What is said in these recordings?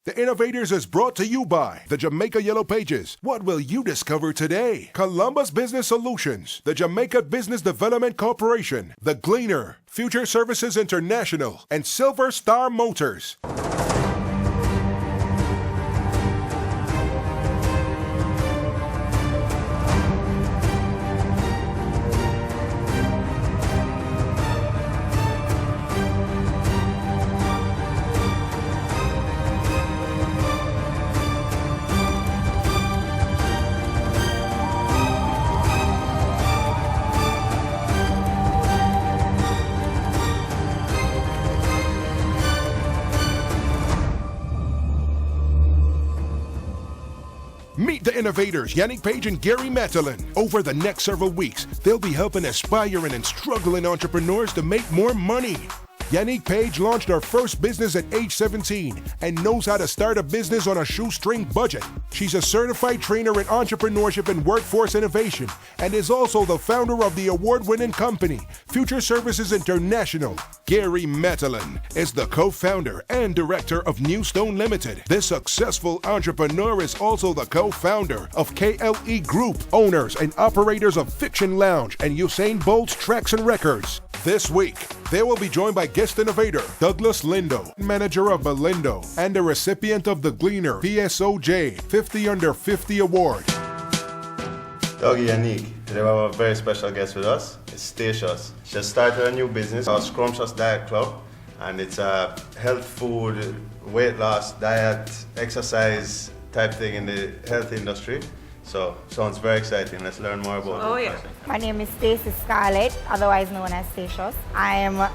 The Innovators is brought to you by the Jamaica Yellow Pages. What will you discover today? Columbus Business Solutions, the Jamaica Business Development Corporation, The Gleaner, Future Services International, and Silver Star Motors. Meet the Innovators, Yannick Page and Gary Matalin. Over the next several weeks, they'll be helping aspiring and struggling entrepreneurs to make more money. Yannick Page launched her first business at age 17 and knows how to start a business on a shoestring budget. She's a certified trainer in entrepreneurship and workforce innovation and is also the founder of the award-winning company, Future Services International. Gary Matalin is the co-founder and director of New Stone Limited. This successful entrepreneur is also the co-founder of KLE Group, owners and operators of Fiction Lounge and Usain Bolt's Tracks and Records. This week, they will be joined by guest innovator Douglas Lindo, manager of Belindo, and the recipient of the Gleaner PSOJ 50 Under 50 Award. Dougie Yannick, today we have a very special guest with us. It's Stacy. She just started a new business called Scrumptious Diet Club, and it's a health food, weight loss, diet, exercise type thing in the health industry. So, sounds very exciting. Let's learn more about it. Oh, yeah. My name is Stacy Scarlett, otherwise known as Stacy. I am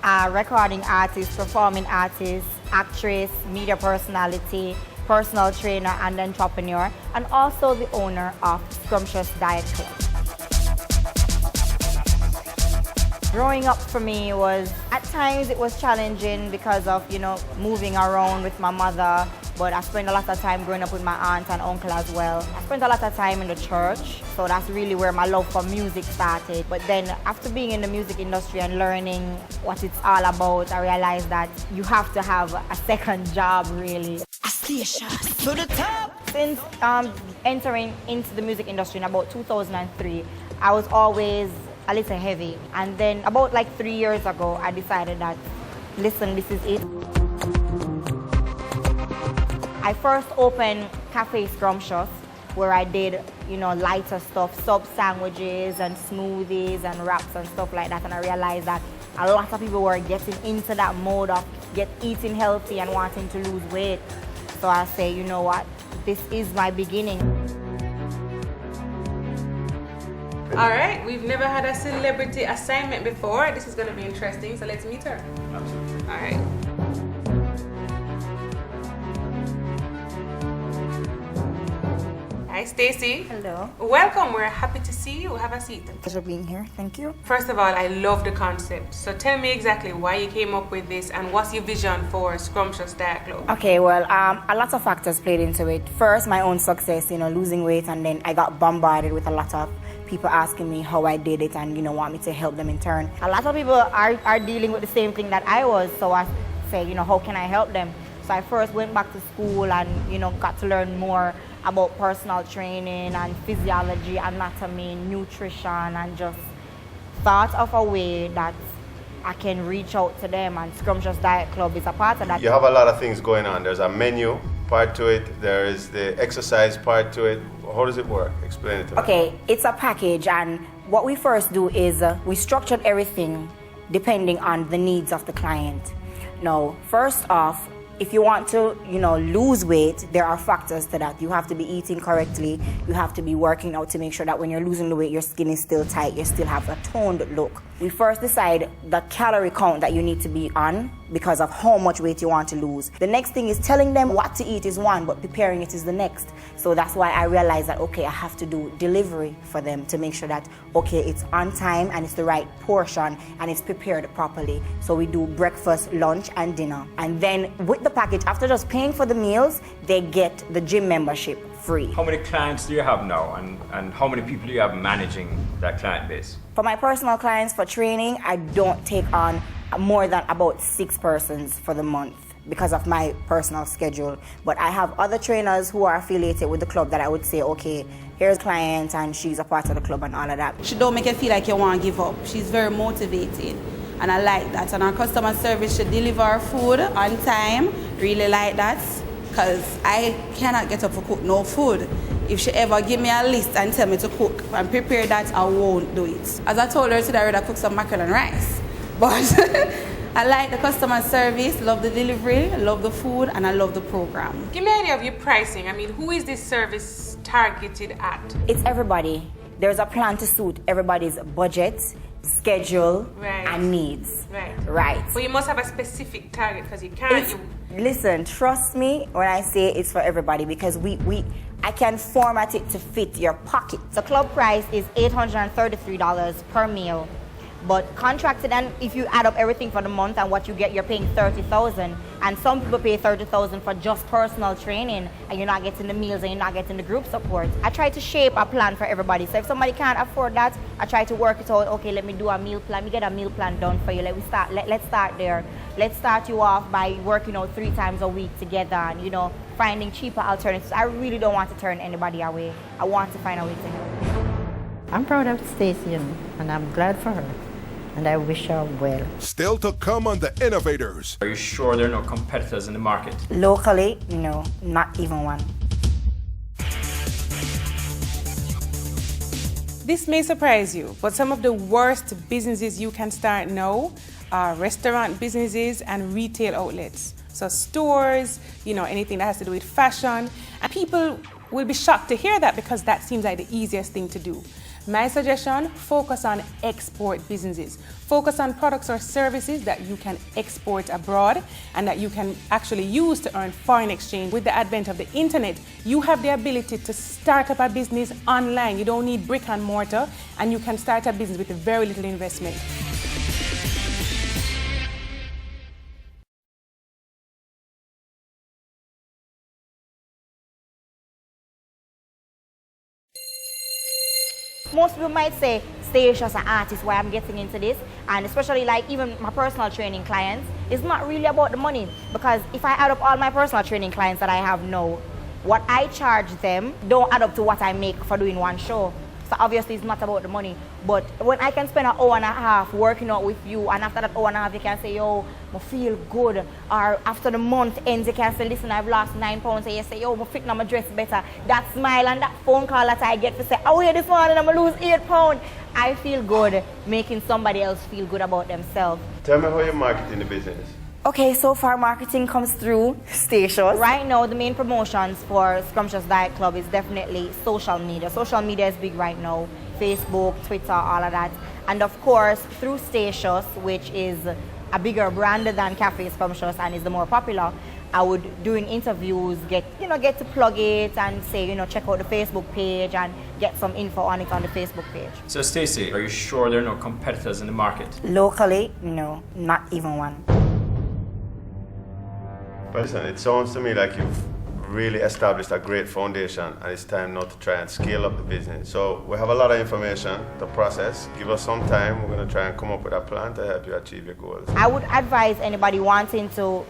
a recording artist, performing artist, actress, media personality, personal trainer, and entrepreneur, and also the owner of Scrumptious Diet Club. Growing up for me was, at times it was challenging because of, moving around with my mother. But I spent a lot of time growing up with my aunt and uncle as well. I spent a lot of time in the church, so that's really where my love for music started. But then after being in the music industry and learning what it's all about, I realized that you have to have a second job, really. To the top! Since entering into the music industry in about 2003, I was always a little heavy. And then about 3 years ago, I decided that, listen, this is it. I first opened Cafe Scrumptious, where I did, lighter stuff, sub sandwiches and smoothies and wraps and stuff like that. And I realized that a lot of people were getting into that mode of eating healthy and wanting to lose weight. So I say, you know what, this is my beginning. All right, we've never had a celebrity assignment before. This is going to be interesting, so let's meet her. Absolutely. All right. Hi, Stacy. Hello. Welcome. We're happy to see you. Have a seat. Pleasure being here. Thank you. First of all, I love the concept. So tell me exactly why you came up with this and what's your vision for Scrumptious Diet Club? Okay, well, a lot of factors played into it. First, my own success, losing weight, and then I got bombarded with a lot of people asking me how I did it and, want me to help them in turn. A lot of people are dealing with the same thing that I was, so I say, how can I help them? So I first went back to school and, got to learn more about personal training and physiology, anatomy, nutrition, and just thought of a way that I can reach out to them, and Scrumptious Diet Club is a part of that. You have a lot of things going on. There's a menu part to it. There is the exercise part to it. How does it work? Explain it to me. Okay, it's a package, and what we first do is we structured everything depending on the needs of the client. Now, first off, if you want to, lose weight, there are factors to that. You have to be eating correctly. You have to be working out to make sure that when you're losing the weight, your skin is still tight. You still have a toned look. We first decide the calorie count that you need to be on because of how much weight you want to lose. The next thing is telling them what to eat is one, but preparing it is the next. So that's why I realized that, okay, I have to do delivery for them to make sure that, okay, it's on time and it's the right portion and it's prepared properly. So we do breakfast, lunch, and dinner. And then with the package, after just paying for the meals, they get the gym membership free. How many clients do you have now, and how many people do you have managing that client base? For my personal clients, for training, I don't take on more than about 6 persons for the month because of my personal schedule. But I have other trainers who are affiliated with the club that I would say, okay, here's a client and she's a part of the club and all of that. She don't make you feel like you want to give up. She's very motivated and I like that. And our customer service should deliver our food on time. Really like that because I cannot get up to cook no food. If she ever give me a list and tell me to cook and prepare that, I won't do it. As I told her today, I'd rather cook some mackerel and rice. But I like the customer service, love the delivery, love the food, and I love the program. Give me an idea of your pricing. I mean, who is this service targeted at? It's everybody. There's a plan to suit everybody's budget, schedule, and needs. Right. But you must have a specific target because you can't. Listen, trust me when I say it's for everybody because I can format it to fit your pocket. The club price is $833 per meal. But contracted, and if you add up everything for the month and what you get, you're paying $30,000. And some people pay $30,000 for just personal training, and you're not getting the meals and you're not getting the group support. I try to shape a plan for everybody. So if somebody can't afford that, I try to work it out. Okay, let me do a meal plan. Let me get a meal plan done for you. Let's start there. Let's start you off by working out 3 times a week together, and finding cheaper alternatives. I really don't want to turn anybody away. I want to find a way to help. I'm proud of Stacy, and I'm glad for her. And I wish her well. Still to come on the Innovators. Are you sure there are no competitors in the market? Locally, no, not even one. This may surprise you, but some of the worst businesses you can start now are restaurant businesses and retail outlets. So stores, anything that has to do with fashion. And people will be shocked to hear that because that seems like the easiest thing to do. My suggestion, focus on export businesses. Focus on products or services that you can export abroad and that you can actually use to earn foreign exchange. With the advent of the internet, you have the ability to start up a business online. You don't need brick and mortar, and you can start a business with very little investment. Most people might say, Stacy as an artist, why I'm getting into this, and especially like even my personal training clients, it's not really about the money, because if I add up all my personal training clients that I have now, what I charge them don't add up to what I make for doing one show. So obviously it's not about the money, but when I can spend an hour and a half working out with you, and after that hour and a half you can say, yo, I feel good, or after the month ends you can say, listen, I've lost 9 pounds, and you say, yo, I'm fit now, I dress better. That smile and that phone call that I get to say, oh yeah, this morning I'm gonna lose 8 pounds. I feel good making somebody else feel good about themselves. Tell me how you're marketing the business. Okay, so far marketing comes through stations. Right now, the main promotions for Scrumptious Diet Club is definitely social media. Social media is big right now. Facebook, Twitter, all of that. And of course, through Stacious, which is a bigger brand than Cafe Scrumptious and is the more popular, I would, during interviews, get to plug it and say, check out the Facebook page and get some info on it on the Facebook page. So Stacy, are you sure there are no competitors in the market? Locally, no, not even one. But listen, it sounds to me like you've really established a great foundation, and it's time now to try and scale up the business. So we have a lot of information to process. Give us some time. We're going to try and come up with a plan to help you achieve your goals. I would advise anybody wanting to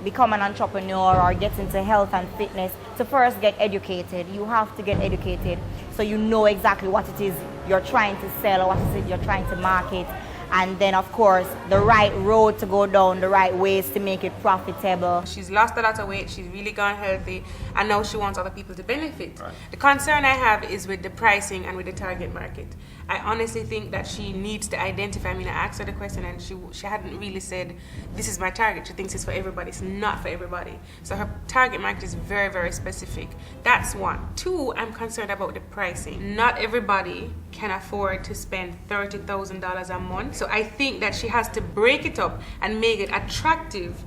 become an entrepreneur or get into health and fitness to first get educated. You have to get educated so you know exactly what it is you're trying to sell or what it is you're trying to market. And then, of course, the right road to go down, the right ways to make it profitable. She's lost a lot of weight, she's really gone healthy, and now she wants other people to benefit. Right. The concern I have is with the pricing and with the target market. I honestly think that she needs to identify. I asked her the question and she hadn't really said, this is my target. She thinks it's for everybody. It's not for everybody. So her target market is very, very specific. That's one. Two, I'm concerned about the pricing. Not everybody can afford to spend $30,000 a month. So I think that she has to break it up and make it attractive.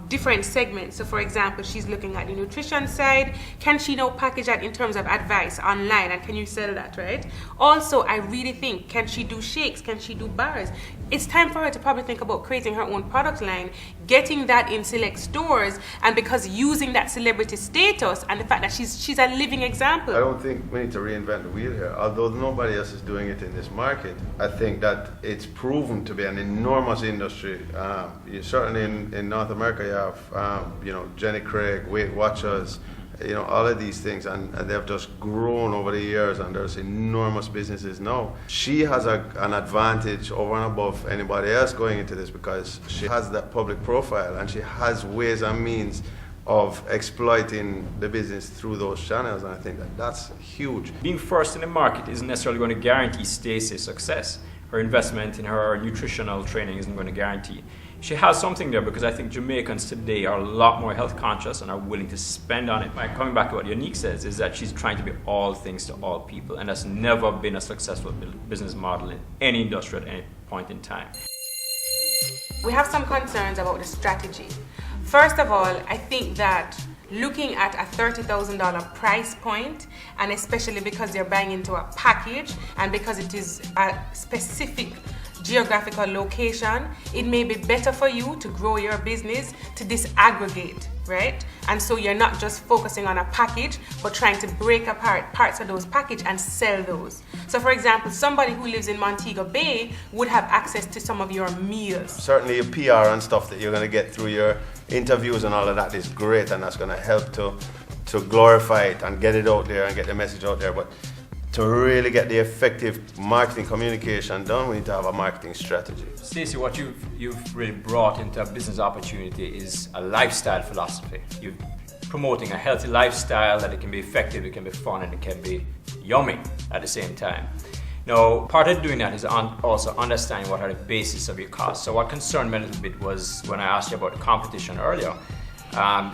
Different segments. So for example, she's looking at the nutrition side. Can she now package that in terms of advice online, and can you sell that, right? Also, I really think, can she do shakes? Can she do bars? It's time for her to probably think about creating her own product line, getting that in select stores, and because using that celebrity status and the fact that she's a living example. I don't think we need to reinvent the wheel here. Although nobody else is doing it in this market, I think that it's proven to be an enormous industry. Certainly in North America, you have Jenny Craig, Weight Watchers, all of these things, and they've just grown over the years, and there's enormous businesses now. She has an advantage over and above anybody else going into this because she has that public profile and she has ways and means of exploiting the business through those channels, and I think that's huge. Being first in the market isn't necessarily going to guarantee Stacy's success. Her investment in her nutritional training isn't going to guarantee. She has something there because I think Jamaicans today are a lot more health conscious and are willing to spend on it. Coming back to what Unique says, is that she's trying to be all things to all people, and that's never been a successful business model in any industry at any point in time. We have some concerns about the strategy. First of all, I think that looking at a $30,000 price point, and especially because you're buying into a package and because it is a specific geographical location, it may be better for you to grow your business to disaggregate, right? And so you're not just focusing on a package, but trying to break apart parts of those packages and sell those. So for example, somebody who lives in Montego Bay would have access to some of your meals. Certainly your PR and stuff that you're going to get through your interviews and all of that is great, and that's going to help to glorify it and get it out there and get the message out there. But to really get the effective marketing communication done, we need to have a marketing strategy. Stacy, what you've really brought into a business opportunity is a lifestyle philosophy. You're promoting a healthy lifestyle that it can be effective, it can be fun, and it can be yummy at the same time. Now, part of doing that is also understanding what are the basis of your costs. So what concerned me a little bit was when I asked you about the competition earlier,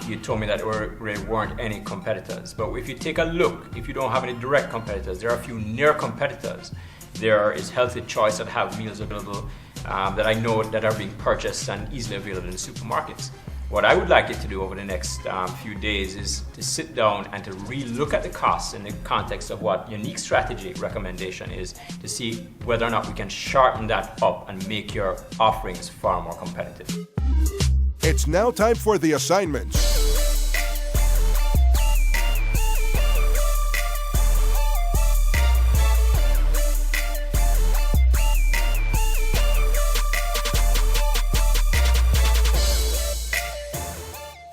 you told me that there really weren't any competitors. But if you take a look, if you don't have any direct competitors, there are a few near competitors. There is Healthy Choice that have meals available that I know that are being purchased and easily available in the supermarkets. What I would like you to do over the next few days is to sit down and to re-look at the costs in the context of what Unique strategy recommendation is, to see whether or not we can sharpen that up and make your offerings far more competitive. It's now time for the assignments.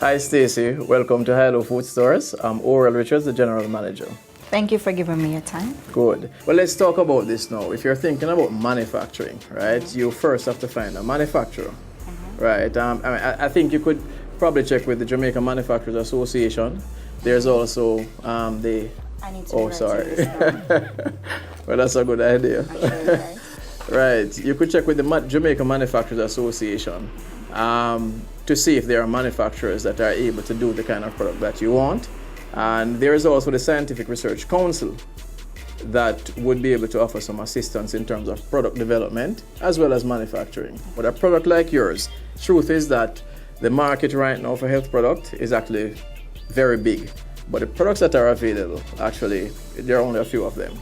Hi Stacy, welcome to Hello Food Stores. I'm Oral Richards, the General Manager. Thank you for giving me your time. Good. Well, let's talk about this now. If you're thinking about manufacturing, right, you first have to find a manufacturer, right? I think you could probably check with the Jamaican Manufacturers Association. There's also the... I need to sorry. Well, that's a good idea. Right. You could check with the Jamaican Manufacturers Association to see if there are manufacturers that are able to do the kind of product that you want. And there is also the Scientific Research Council that would be able to offer some assistance in terms of product development as well as manufacturing. But a product like yours, truth is that the market right now for health product is actually very big. But the products that are available, actually, there are only a few of them.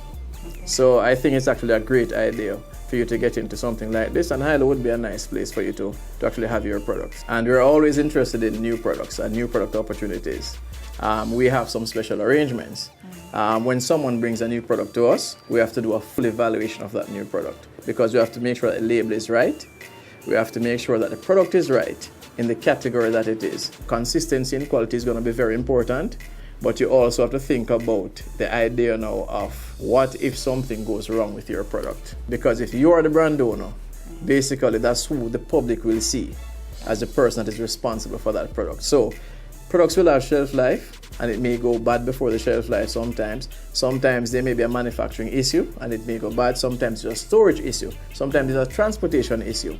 So I think it's actually a great idea for you to get into something like this, and Hilo would be a nice place for you to actually have your products. And we're always interested in new products and new product opportunities. We have some special arrangements. When someone brings a new product to us, we have to do a full evaluation of that new product because we have to make sure that the label is right. We have to make sure that the product is right in the category that it is. Consistency and quality is going to be very important. But you also have to think about the idea now of what if something goes wrong with your product. Because if you are the brand owner, basically that's who the public will see as the person that is responsible for that product. So products will have shelf life and it may go bad before the shelf life sometimes. Sometimes there may be a manufacturing issue and it may go bad. Sometimes it's a storage issue. Sometimes it's a transportation issue.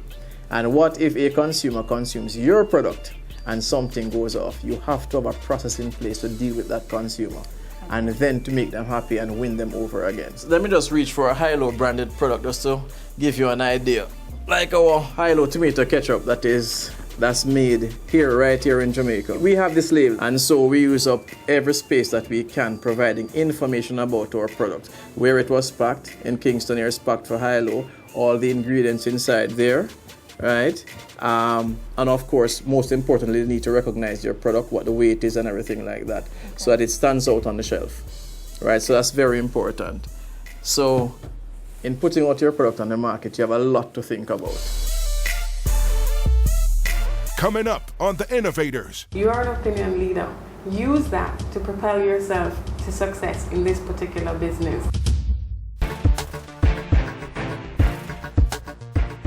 And what if a consumer consumes your product and something goes off? You have to have a process in place to deal with that consumer and then to make them happy and win them over again. So let me just reach for a Hilo branded product just to give you an idea. Like our Hilo tomato ketchup that's made here, right here in Jamaica. We have this label and so we use up every space that we can providing information about our product. Where it was packed, in Kingston here it's packed for Hilo, all the ingredients inside there. right? And of course, most importantly, you need to recognize your product, what the weight is and everything like that, so that it stands out on the shelf, right? So that's very important. So in putting out your product on the market, you have a lot to think about. Coming up on The Innovators. You are an opinion leader. Use that to propel yourself to success in this particular business.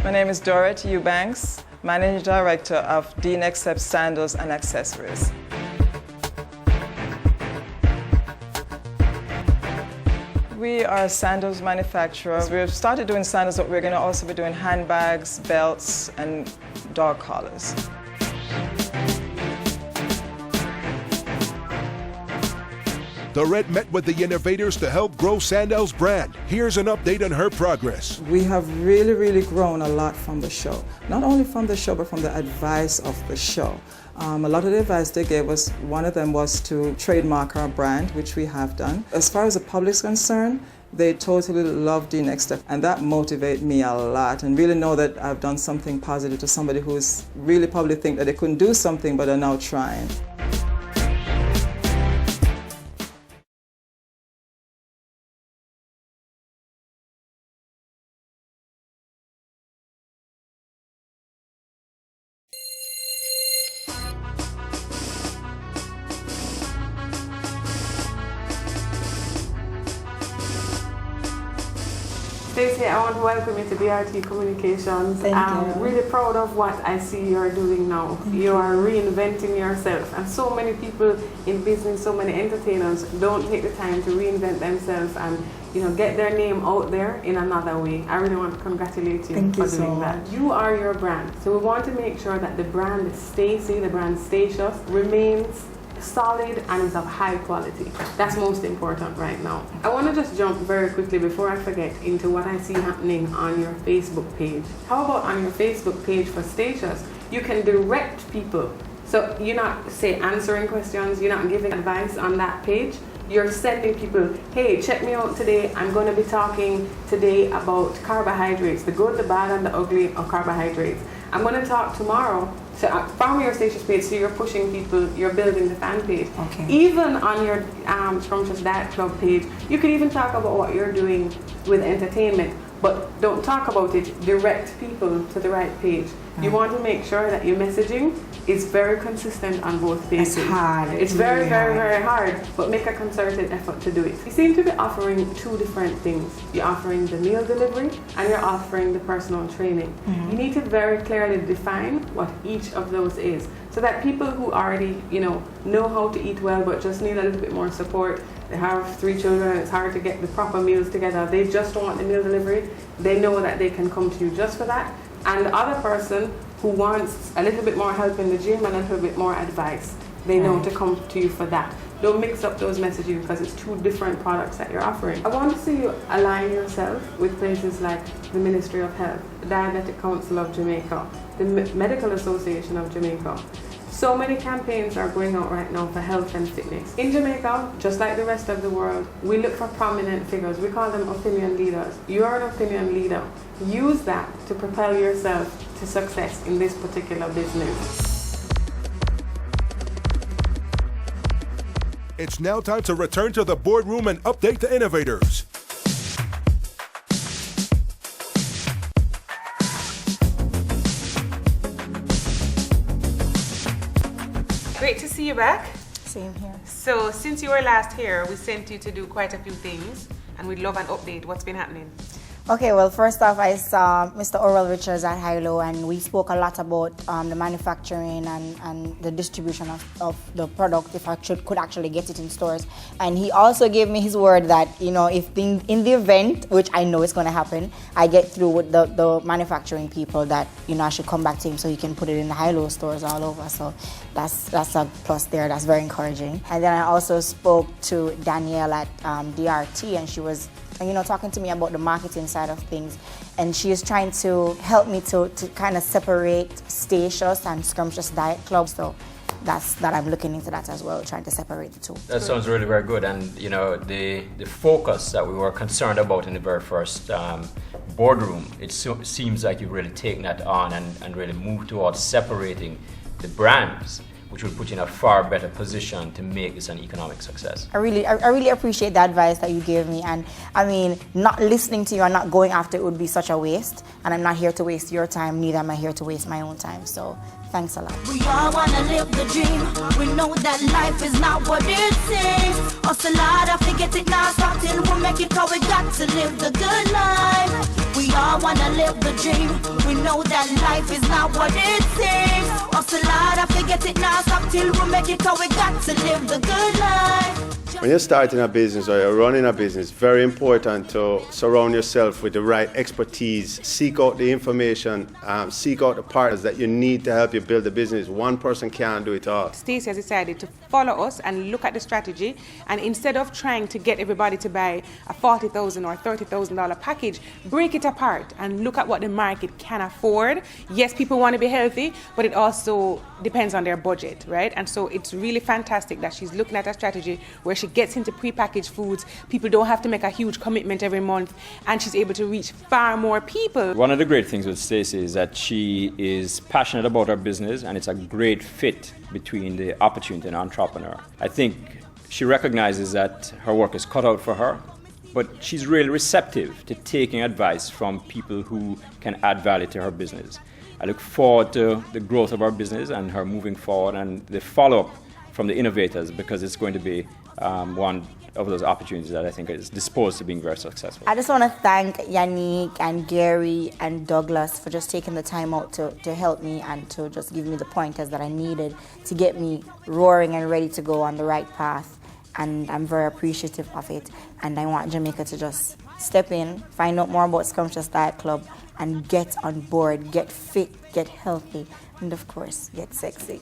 My name is Dorothy Eubanks, Managing Director of Dean Accept Sandals and Accessories. We are a sandals manufacturer. We've started doing sandals, but we're going to also be doing handbags, belts, and dog collars. Dorette met with the Innovators to help grow Sandel's brand. Here's an update on her progress. We have really grown a lot from the show. Not only from the show, but from the advice of the show. A lot of the advice they gave us, one of them was to trademark our brand, which we have done. As far as the public's concerned, they totally love the next step, and that motivates me a lot, and really know that I've done something positive to somebody who's really probably think that they couldn't do something, but are now trying. Stacy, I want to welcome you to BRT Communications. Thank I'm you. really proud of what I see you're doing now. You are reinventing yourself, and so many people in business, so many entertainers don't take the time to reinvent themselves and get their name out there in another way. I really want to congratulate you for doing that. You are your brand, so we want to make sure that the brand Stacy, the brand Stacious, remains solid and is of high quality. That's most important right now. I want to just jump very quickly before I forget into what I see happening on your Facebook page. How about on your Facebook page for Stacious, you can direct people. So you're not, say, answering questions, you're not giving advice on that page. You're sending people, hey, check me out today. I'm going to be talking today about carbohydrates, the good, the bad, and the ugly of carbohydrates. I'm going to talk tomorrow. So from your Stacious page, so you're pushing people, you're building the fan page. Okay. Even on your Scrumptious Diet Club page, you could even talk about what you're doing with entertainment, but don't talk about it, direct people to the right page. You want to make sure that your messaging is very consistent on both pages. It's hard. It's very hard, but make a concerted effort to do it. You seem to be offering two different things. You're offering the meal delivery and you're offering the personal training. You need to very clearly define what each of those is, so that people who already know how to eat well but just need a little bit more support, they have 3 children and it's hard to get the proper meals together, they just want the meal delivery, they know that they can come to you just for that. And the other person who wants a little bit more help in the gym and a little bit more advice, they know to come to you for that. Don't mix up those messages because it's two different products that you're offering. I want to see you align yourself with places like the Ministry of Health, the Diabetic Council of Jamaica, the Medical Association of Jamaica. So many campaigns are going out right now for health and fitness. In Jamaica, just like the rest of the world, we look for prominent figures. We call them opinion leaders. You are an opinion leader. Use that to propel yourself to success in this particular business. It's now time to return to the boardroom and update the Innovators. Great to see you back. Same here. So since you were last here, we sent you to do quite a few things, and we'd love an update. What's been happening? Okay, well, first off, I saw Mr. Orwell Richards at Hilo, and we spoke a lot about the manufacturing and the distribution of the product, if I could actually get it in stores. And he also gave me his word that, if in the event, which I know is going to happen, I get through with the manufacturing people, that, I should come back to him so he can put it in the Hilo stores all over. So that's a plus there. That's very encouraging. And then I also spoke to Danielle at DRT, and she was talking to me about the marketing side of things, and she is trying to help me to kind of separate Stacious and Scrumptious Diet Club. So that I'm looking into that as well, trying to separate the two. That sounds really very good, and the focus that we were concerned about in the very first boardroom, it seems like you've really taken that on and really moved towards separating the brands, which will put you in a far better position to make this an economic success. I really appreciate the advice that you gave me, and I mean, not listening to you and not going after it would be such a waste, and I'm not here to waste your time, neither am I here to waste my own time, so thanks a lot. We all wanna live the dream. We know that life is not what it seems. Us a lot of forget it now, stop till we make it, cause we got to live the good life. We all wanna live the dream. We know that life is not what it seems. Us a lot of forget it now, stop till we make it, cause we got to live the good life. When you're starting a business or you're running a business, very important to surround yourself with the right expertise, seek out the information, seek out the partners that you need to help you build the business. One person can't do it all. Stacy has decided to follow us and look at the strategy, and instead of trying to get everybody to buy a $40,000 or $30,000 package, break it apart and look at what the market can afford. Yes, people want to be healthy, but it also depends on their budget, right? And so it's really fantastic that she's looking at a strategy where she gets into prepackaged foods. People don't have to make a huge commitment every month, and she's able to reach far more people. One of the great things with Stacy is that she is passionate about her business, and it's a great fit between the opportunity and entrepreneur. I think she recognizes that her work is cut out for her, but she's really receptive to taking advice from people who can add value to her business. I look forward to the growth of our business and her moving forward and the follow-up from the Innovators, because it's going to be one of those opportunities that I think is disposed to being very successful. I just want to thank Yannick and Gary and Douglas for just taking the time out to help me and to just give me the pointers that I needed to get me roaring and ready to go on the right path. And I'm very appreciative of it. And I want Jamaica to just step in, find out more about Scrumptious Diet Club, and get on board, get fit, get healthy, and of course, get sexy.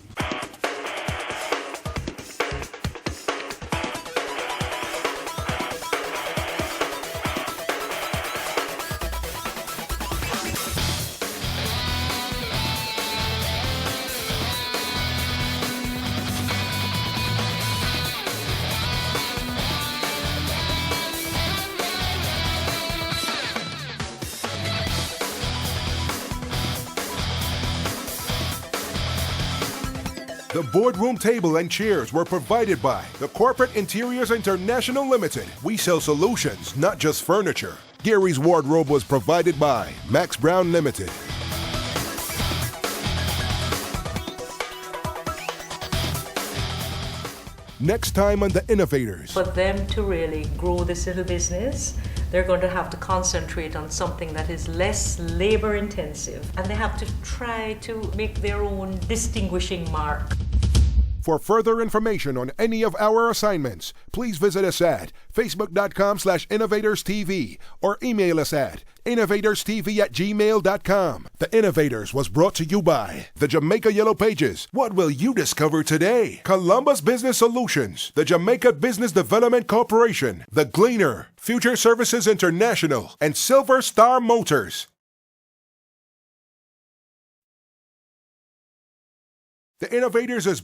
The boardroom table and chairs were provided by the Corporate Interiors International Limited. We sell solutions, not just furniture. Gary's wardrobe was provided by Max Brown Limited. Next time on The Innovators. For them to really grow this little business, they're going to have to concentrate on something that is less labor intensive, and they have to try to make their own distinguishing mark. For further information on any of our assignments, please visit us at facebook.com/innovatorstv or email us at innovatorstv@gmail.com. The Innovators was brought to you by the Jamaica Yellow Pages. What will you discover today? Columbus Business Solutions, the Jamaica Business Development Corporation, The Gleaner, Future Services International, and Silver Star Motors. The Innovators is